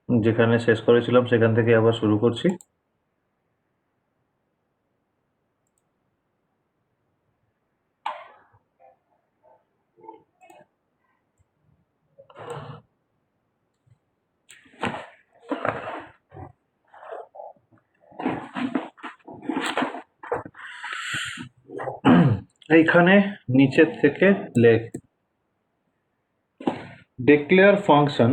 যেখানে শেষ করেছিলাম সেখান থেকে আবার শুরু করছি। এইখানে নিচের থেকে লেখ declare function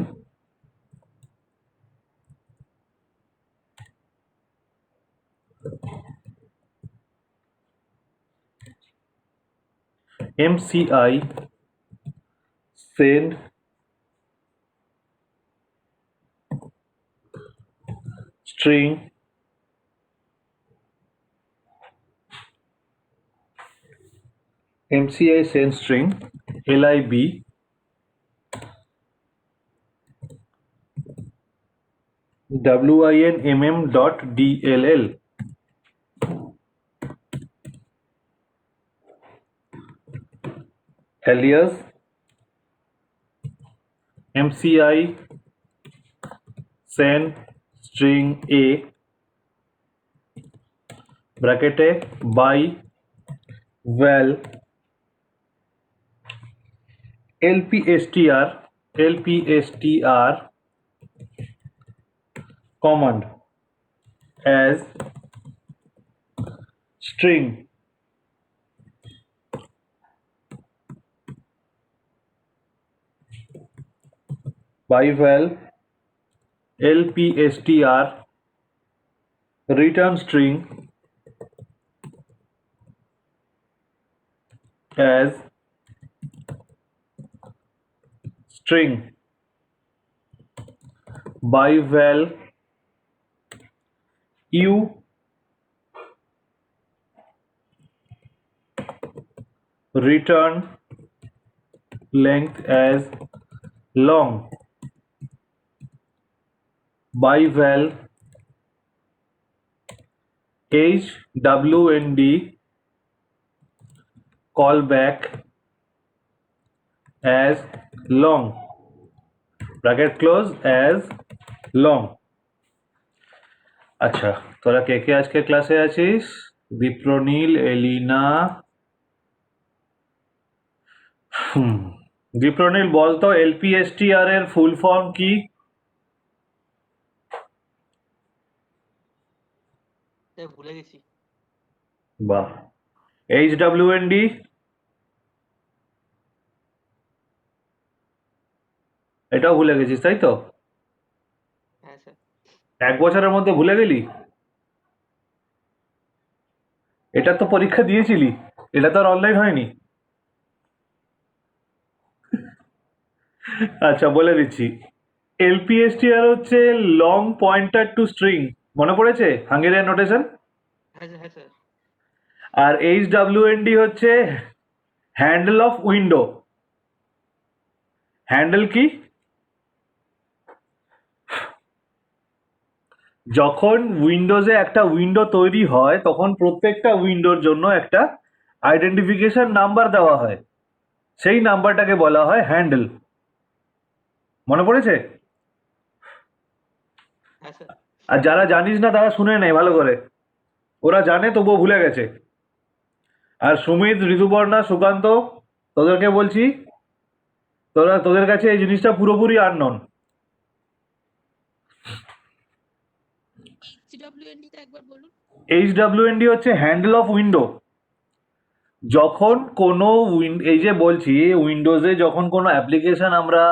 mci send string mci send string lib winmm.dll alias mci send string a ব্র্যাকেটে by val lpstr command as string by val lpstr return string as string by val u return length as long by val hwnd callback as long bracket close as long। আচ্ছা, তোরা কে কে আজকে ক্লাসে আছিস? দীপ্রনীল, এলিনা। দীপ্রনীল বলতো এলপিএসটিআর এর full form কি? ভুলে গেছি। বাহ। এইচডব্লিউএনডি? এটাও ভুলে গেছিস তাই তো? হ্যাঁ স্যার। 1 বছরের মধ্যে ভুলে গেলি? এটা তো পরীক্ষা দিয়েছিলি, এটা তো আর অনলাইন হয়নি। আচ্ছা বলে দিচ্ছি, এলপিএসটিআর হচ্ছে লং পয়েন্টার টু স্ট্রিং, মনে পড়েছে? Hungarian notation. হ্যাঁ স্যার। আর এইচডব্লিউএনডি হচ্ছে হ্যান্ডেল অফ উইন্ডো। হ্যান্ডেল কি? যখন উইন্ডোজে একটা উইন্ডো তৈরি হয় তখন প্রত্যেকটা উইন্ডোর জন্য একটা আইডেন্টিফিকেশন নাম্বার দেওয়া হয়, সেই নাম্বারটাকে বলা হয় হ্যান্ডেল। মনে পড়েছে? হ্যাঁ স্যার। আর যারা জানিস না তারা শুনে নেয় ভালো করে, ওরা জানে তবুও ভুলে গেছে। আর সুমিত, ঋতুপর্ণা, সুকান্ত, তোদেরকে বলছি, তোদের কাছে এই জিনিসটা পুরোপুরি আননোন। এইচডব্লিউএনডি হচ্ছে হ্যান্ডেল অফ উইন্ডো। যখন কোনো এই যে বলছি, উইন্ডোজে যখন কোনো অ্যাপ্লিকেশন আমরা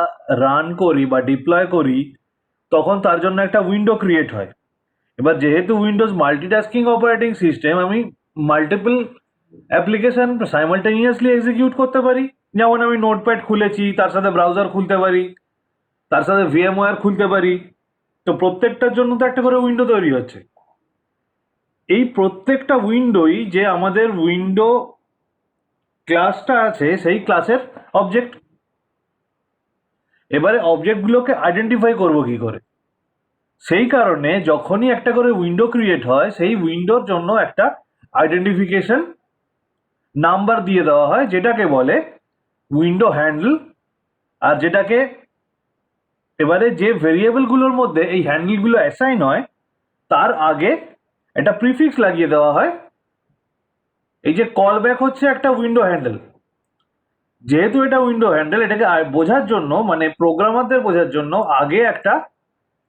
রান করি বা ডিপ্লয় করি তখন তার জন্য একটা উইন্ডো ক্রিয়েট হয়। এবার যেহেতু উইন্ডোজ মাল্টিটাস্কিং অপারেটিং সিস্টেম, আমি মাল্টিপল অ্যাপ্লিকেশন সাইমালটেনিয়াসলি এক্সিকিউট করতে পারি। যেমন আমি নোটপ্যাড খুলেছি, তার সাথে ব্রাউজার খুলতে পারি, তার সাথে ভিএমওয়্যার খুলতে পারি। তো প্রত্যেকটার জন্য তো একটা করে উইন্ডো তৈরি হচ্ছে। এই প্রত্যেকটা উইন্ডোই যে আমাদের উইন্ডো ক্লাসটা আছে সেই ক্লাসের অবজেক্ট। এবারে অবজেক্টগুলোকে আইডেন্টিফাই করব কি করে? সেই কারণে যখনই একটা করে উইন্ডো ক্রিয়েট হয় সেই উইন্ডোর জন্য একটা আইডেন্টিফিকেশন নাম্বার দিয়ে দেওয়া হয়, যেটাকে বলে উইন্ডো হ্যান্ডেল। আর যেটাকে এবারে যে ভেরিয়েবলগুলোর মধ্যে এই হ্যান্ডেলগুলো অ্যাসাইন হয় তার আগে একটা প্রিফিক্স লাগিয়ে দেওয়া হয়। এই যে কল ব্যাক হচ্ছে একটা উইন্ডো হ্যান্ডেল, যেহেতু এটা উইন্ডো হ্যান্ডেল, এটাকে বোঝার জন্য মানে প্রোগ্রামারদের বোঝার জন্য আগে একটা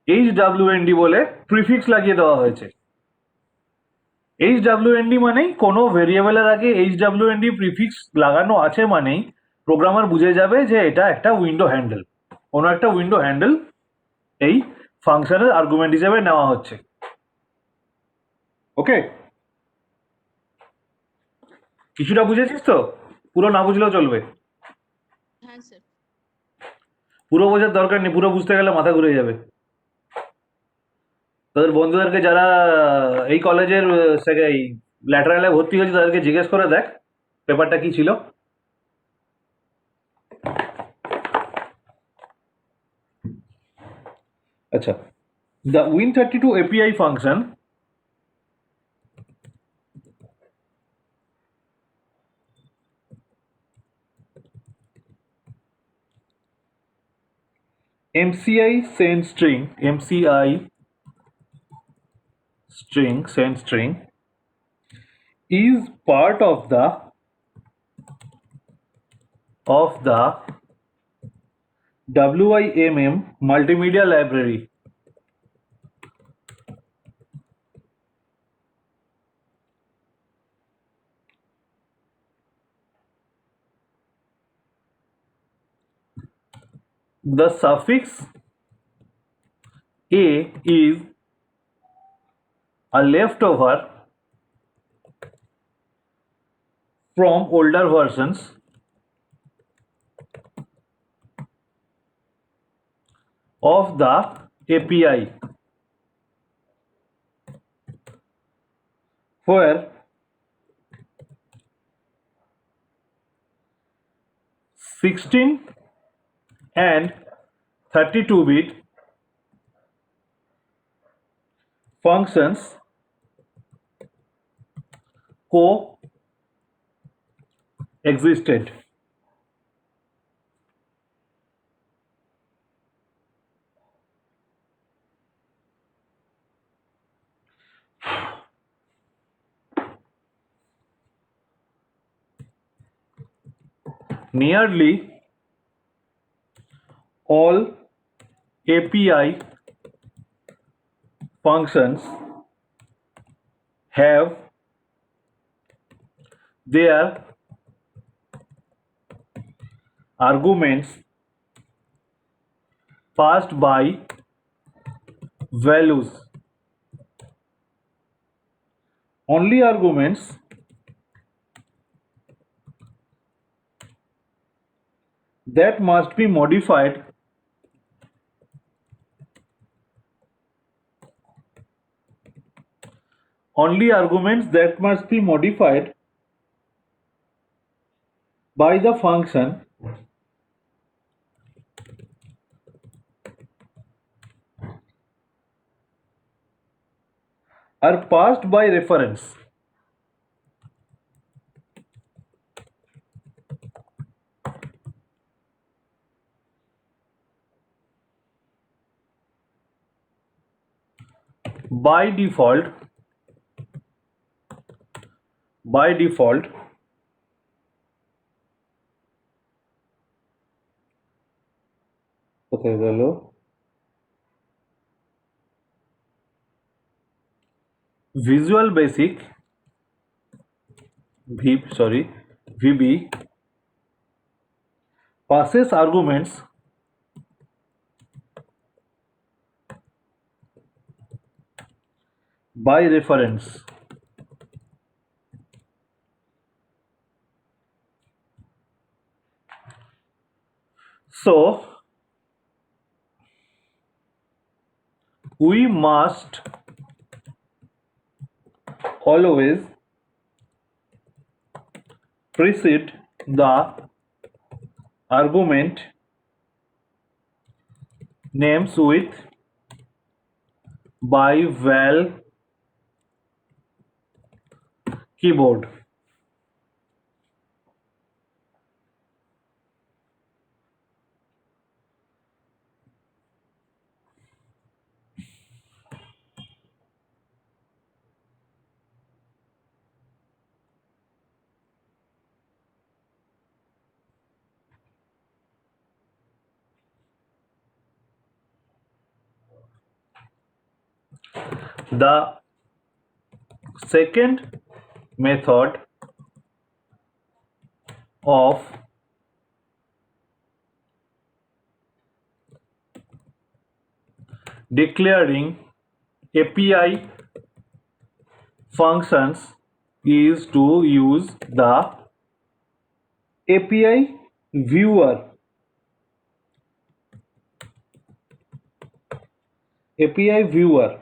HWND বলে প্রিফিক্স লাগিয়ে দেওয়া হয়েছে। HWND মানেই কোনো ভেরিয়েবলের আগে HWND প্রিফিক্স লাগানো আছে মানেই প্রোগ্রামার বুঝে যাবে যে এটা একটা উইন্ডো হ্যান্ডেল, কোনো একটা উইন্ডো হ্যান্ডেল এই ফাংশনের আর্গুমেন্ট হিসেবে নেওয়া হচ্ছে। ওকে, কিছুটা বুঝেছিস তো? পুরো না বুঝলেও চলবে, হ্যাঁ স্যার। পুরো বোঝার দরকার নেই, পুরো বুঝতে গেলে মাথা ঘুরে যাবে। তোদের বন্ধুদেরকে যারা এই কলেজের এই ল্যাটারালে ভর্তি হয়েছে তাদেরকে জিজ্ঞেস করে দেখ পেপারটা কি ছিল। আচ্ছা, the Win32 API function MCI send string is part of the WIMM multimedia library. The suffix a is a leftover from older versions of the API, where 16 and 32-bit functions co-existed. Nearly all API functions have their arguments passed by values. Only arguments that must be modified by the function are passed by reference. By default, কোথায় গেল? Visual Basic VB passes arguments by reference. So we must always precede the argument names with by val keyboard. The second method of declaring API functions is to use the API viewer. API viewer.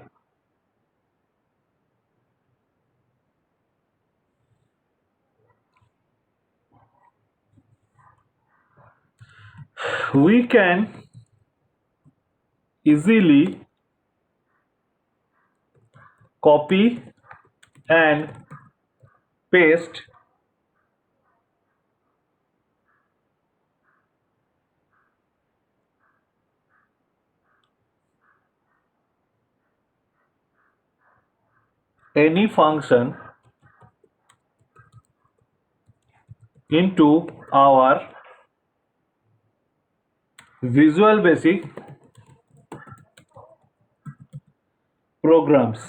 We can easily copy and paste any function into our Visual Basic programs.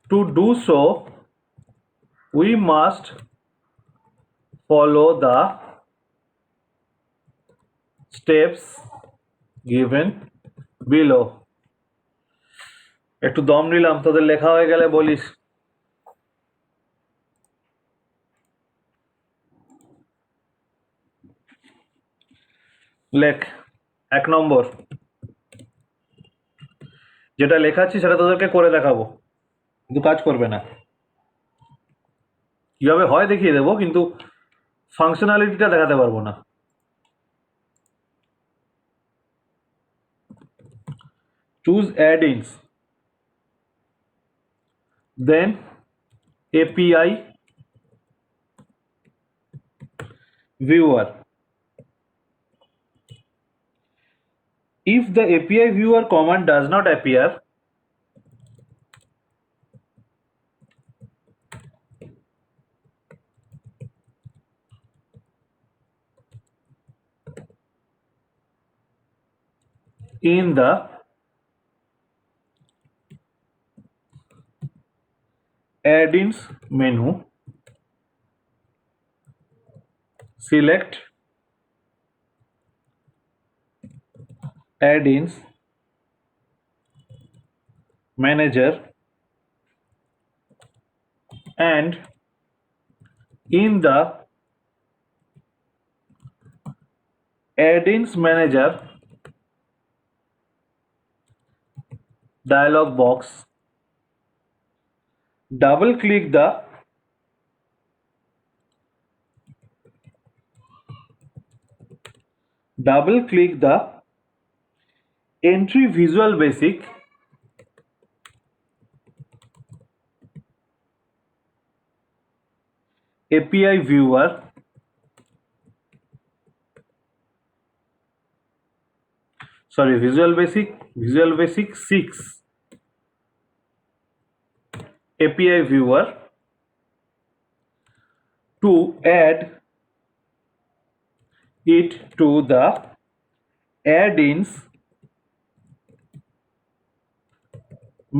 To do so, we must follow the steps given below. একটু দম নিলাম, তোদের লেখা হয়ে গেলে বলিস। লেখ 1 নম্বর, যেটা লেখাচ্ছি সেটা তোদেরকে করে দেখাবো, কিন্তু কাজ করবে না। কিভাবে হয় দেখিয়ে দেবো, কিন্তু ফাংশনালিটিটা দেখাতে পারবো না। Choose add-ins, then API viewer. If the API viewer command does not appear, in the add-ins menu, select add-ins manager, and in the add-ins manager dialog box, double click the entry Visual Basic API viewer, Visual Basic 6 API viewer, to add it to the add-ins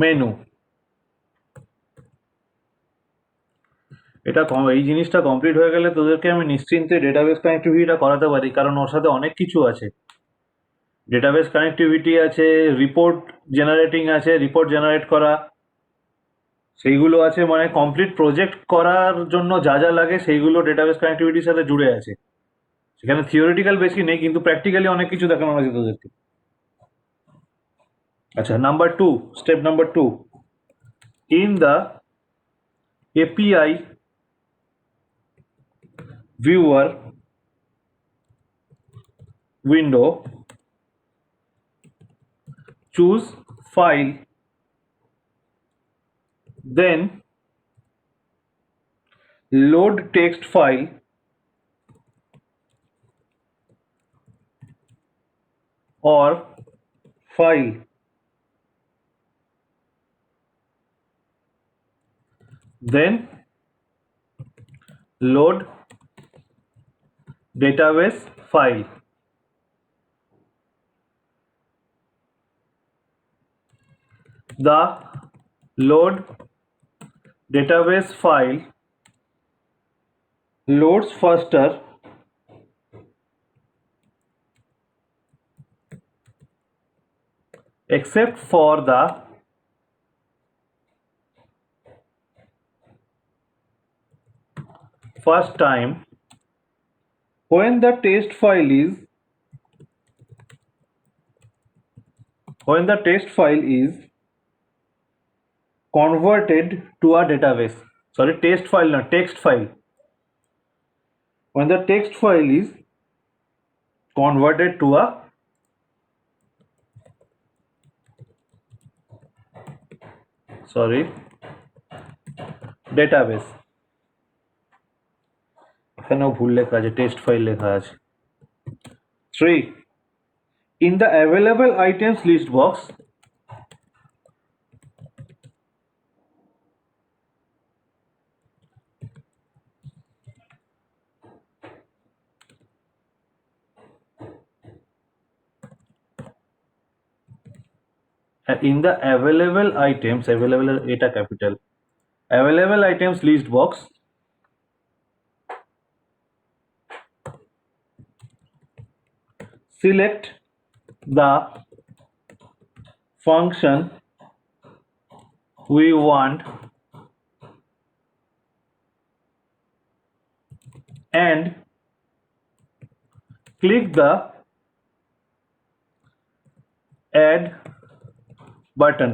menu. এটা এই জিনিসটা complete হয়ে গেলে তোদেরকে আমি নিশ্চিন্তে database কানেক্টিভিটিটা করাতে পারি, কারণ ওর সাথে অনেক কিছু আছে। ডেটাবেস কানেক্টিভিটি আছে, রিপোর্ট জেনারেটিং আছে, রিপোর্ট জেনারেট করা, সেইগুলো আছে। মানে কমপ্লিট প্রজেক্ট করার জন্য যা যা লাগে সেইগুলো ডেটাবেস কানেক্টিভিটির সাথে জুড়ে আছে। সেখানে থিওরিটিক্যাল বেশি নেই, কিন্তু প্র্যাকটিক্যালি অনেক কিছু দেখানো আছে তোদেরকে। আচ্ছা, step number 2, in the API viewer window, choose file, then load text file or file, then load database file. the load database file loads faster except for the first time when the text file is converted to a database. Sorry, text file, not text file. When the text file is converted to a database. এখানেও ভুল লেখা আছে, text file লেখা আছে। 3. In the available items list box, এটা capital available items list box, select the function we want and click the add button.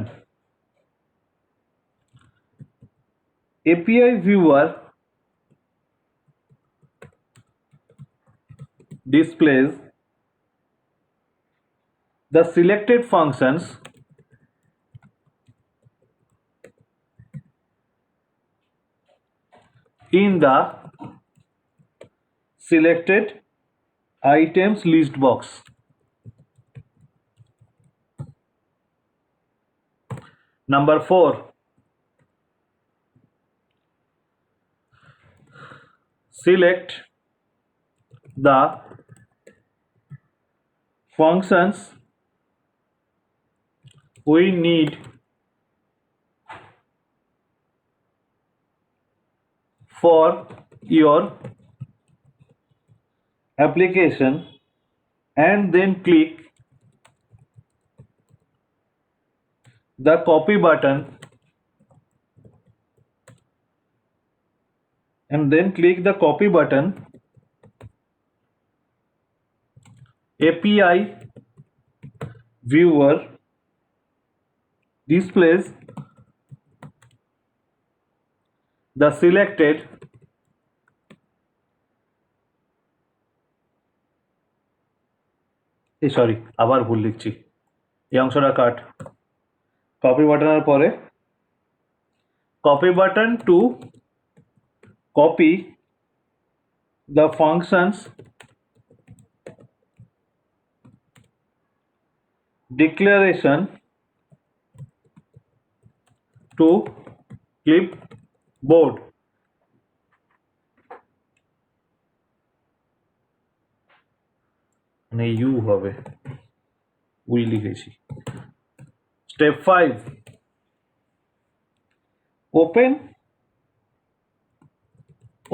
API viewer displays the selected functions in the selected items list box. Number 4. Select the functions we need for your application and then click the copy button API viewer displays the selected আবার ভুল লিখছি, এই অংশটা কাট। Copy বাটনের পরে copy button to copy the functions declaration to clipboard. মানে you হবে, we লিখেছি। Step 5.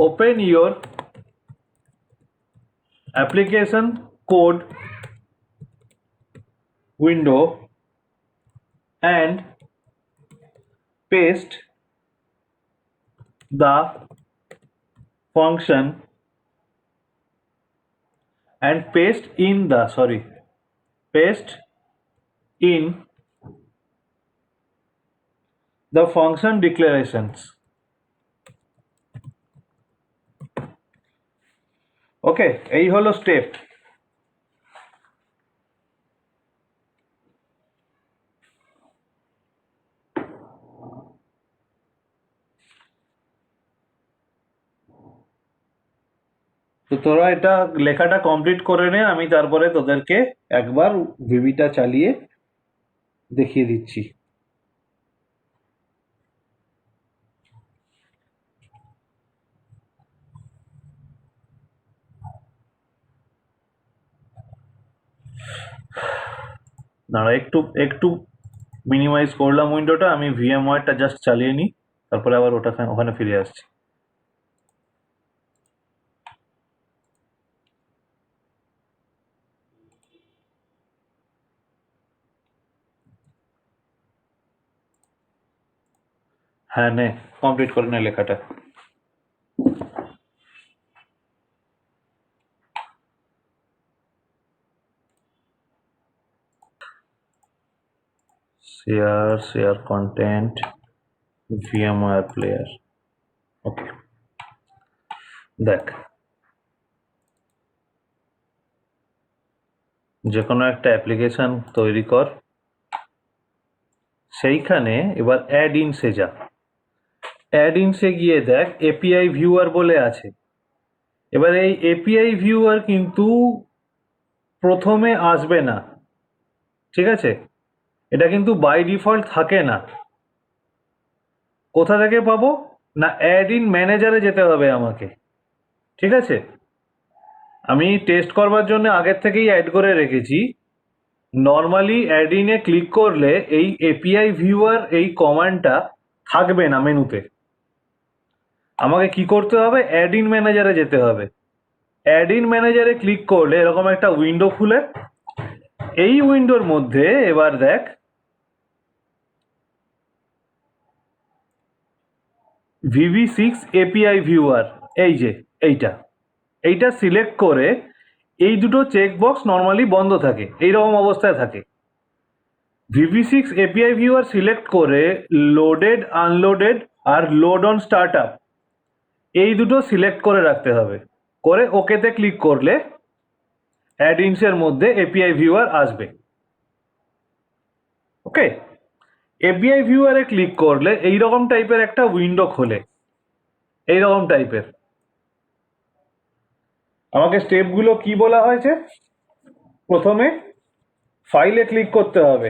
Open your application code window and paste the function and paste in the function declarations. ওকে, এই হলো স্টেপ। তো তোরা এটা লেখাটা কমপ্লিট করে নে, আমি তারপরে তোদেরকে একবার ভিভিটা চালিয়ে দেখিয়ে দিচ্ছি। দাঁড়া, একটু মিনিমাইজ করলাম উইন্ডোটা, আমি ভিএমওয়ারটা জাস্ট চালিয়ে নিই, তারপরে আবার ওখানে ফিরে আসছি। হ্যাঁ নে, কমপ্লিট করে নে লেখাটা। Share content VMware player. Okay, দেখ, যে কোনো একটা অ্যাপ্লিকেশন তৈরি কর, সেইখানে এবার অ্যাড ইনসে যা। অ্যাড ইনসে গিয়ে দেখ এপিআই ভিউয়ার বলে আছে। এবার এই এপিআই ভিউয়ার কিন্তু প্রথমে আসবে না, ঠিক আছে? এটা কিন্তু বাই ডিফল্ট থাকে না। কোথা থেকে পাবো? না, অ্যাড ইন ম্যানেজারে যেতে হবে আমাকে, ঠিক আছে? আমি টেস্ট করবার জন্য আগের থেকেই অ্যাড করে রেখেছি। নর্মালি অ্যাড ইনে ক্লিক করলে এই এপিআই ভিউয়ার এই কমান্ডটা থাকবে না মেনুতে। আমাকে কি করতে হবে? অ্যাড ইন ম্যানেজারে যেতে হবে। অ্যাড ইন ম্যানেজারে ক্লিক করলে এরকম একটা উইন্ডো খুলে, এই উইন্ডোর মধ্যে এবার দেখ VV6 API ভিউয়ার, এই যে এইটা সিলেক্ট করে এই দুটো চেকবক্স নর্মালি বন্ধ থাকে, এইরকম অবস্থায় থাকে। VV6 API ভিউয়ার সিলেক্ট করে লোডেড, আনলোডেড আর লোড অন স্টার্ট আপ এই দুটো সিলেক্ট করে রাখতে হবে। করে ওকেতে ক্লিক করলে অ্যাড ইনসের মধ্যে এপিআই ভিউয়ার আসবে। ওকে, এপিআই ভিউয়ারে ক্লিক করলে এইরকম টাইপের একটা উইন্ডো খোলে, এইরকম টাইপের। আমাকে স্টেপগুলো কি বলা হয়েছে? প্রথমে ফাইলে ক্লিক করতে হবে,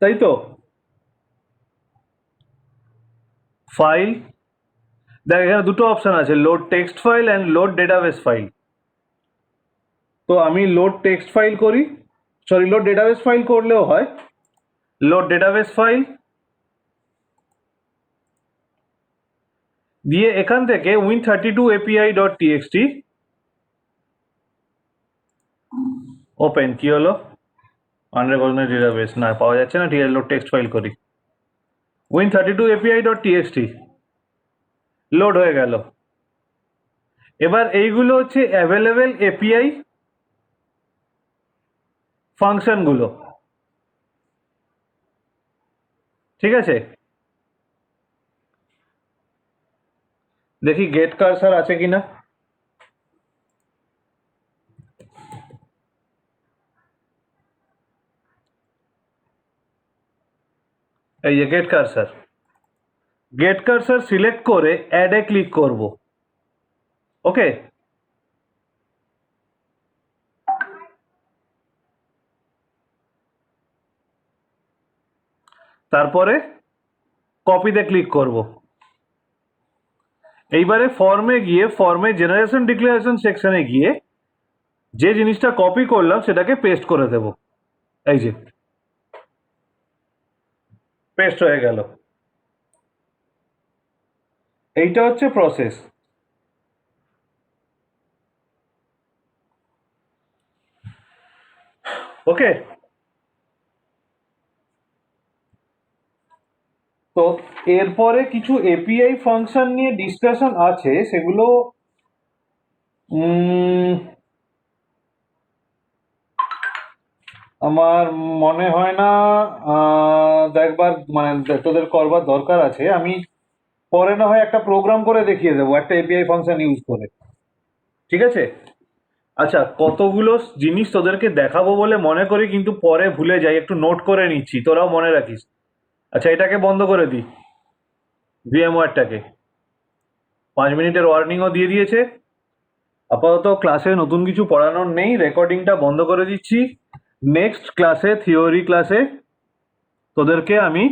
তাই তো? ফাইল, দেখ এখানে দুটো অপশন আছে, load text file and load database file. তো আমি লোড টেক্সট ফাইল করি, সরি লোড ডেটাবেস ফাইল করলেও হয়। লোড ডেটাবেস ফাইল দিয়ে এখান থেকে win32api.txt ওপেন। কি হলো? আনরেকগনাইজড ডেটাবেস না পাওয়া যাচ্ছে না, ঠিক আছে, লোড টেক্সট ফাইল করি। win32api.txt লোড হয়ে গেল। এবার এইগুলো হচ্ছে অ্যাভেলেবেল এপিআই ফাংশনগুলো, ঠিক আছে? দেখি গেট কার্সার আছে কিনা। এই যে গেট কার্সার সিলেক্ট করে অ্যাডে ক্লিক করব। ওকে, তারপরে কপিতে ক্লিক করব। এইবারে ফর্মে গিয়ে ফর্মে জেনারেশন ডিক্লারেশন সেকশনে গিয়ে যে জিনিসটা কপি করলাম সেটাকে পেস্ট করে দেব। এই যে পেস্ট হয়ে গেল। এইটা হচ্ছে প্রসেস। ওকে, তো এরপরে কিছু এপিআই ফাংশন নিয়ে ডিসকাশন আছে, সেগুলো আমার মনে হয় না দেখবার মানে তোদের করবার দরকার আছে। আমি পরে না হয় একটা প্রোগ্রাম করে দেখিয়ে দেবো একটা এপিআই ফাংশন ইউজ করে, ঠিক আছে? আচ্ছা, কতগুলো জিনিস তোদেরকে দেখাবো বলে মনে করি, কিন্তু পরে ভুলে যাই, একটু নোট করে নিচ্ছি, তোরাও মনে রাখিস। আচ্ছা, এটাকে বন্ধ করে দিই, ভিএমওয়ারটাকে। 5 মিনিটের ওয়ার্নিংও দিয়ে দিয়েছে। আপাতত ক্লাসে নতুন কিছু পড়ানোর নেই, রেকর্ডিংটা বন্ধ করে দিচ্ছি। নেক্সট ক্লাসে, থিওরি ক্লাসে তোদেরকে আমি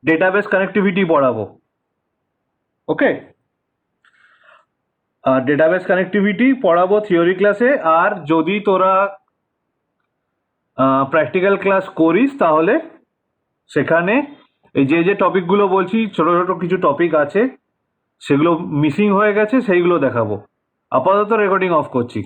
ডেটাবেস কানেক্টিভিটি পড়াবো। ওকে, ডেটাবেস কানেক্টিভিটি পড়াবো থিওরি ক্লাসে। আর যদি তোরা প্র্যাকটিক্যাল ক্লাস করিস তাহলে সেখানে এই যে টপিকগুলো বলছি ছোটো ছোটো কিছু টপিক আছে সেগুলো মিসিং হয়ে গেছে সেইগুলো দেখাবো। আপাতত রেকর্ডিং অফ করছি।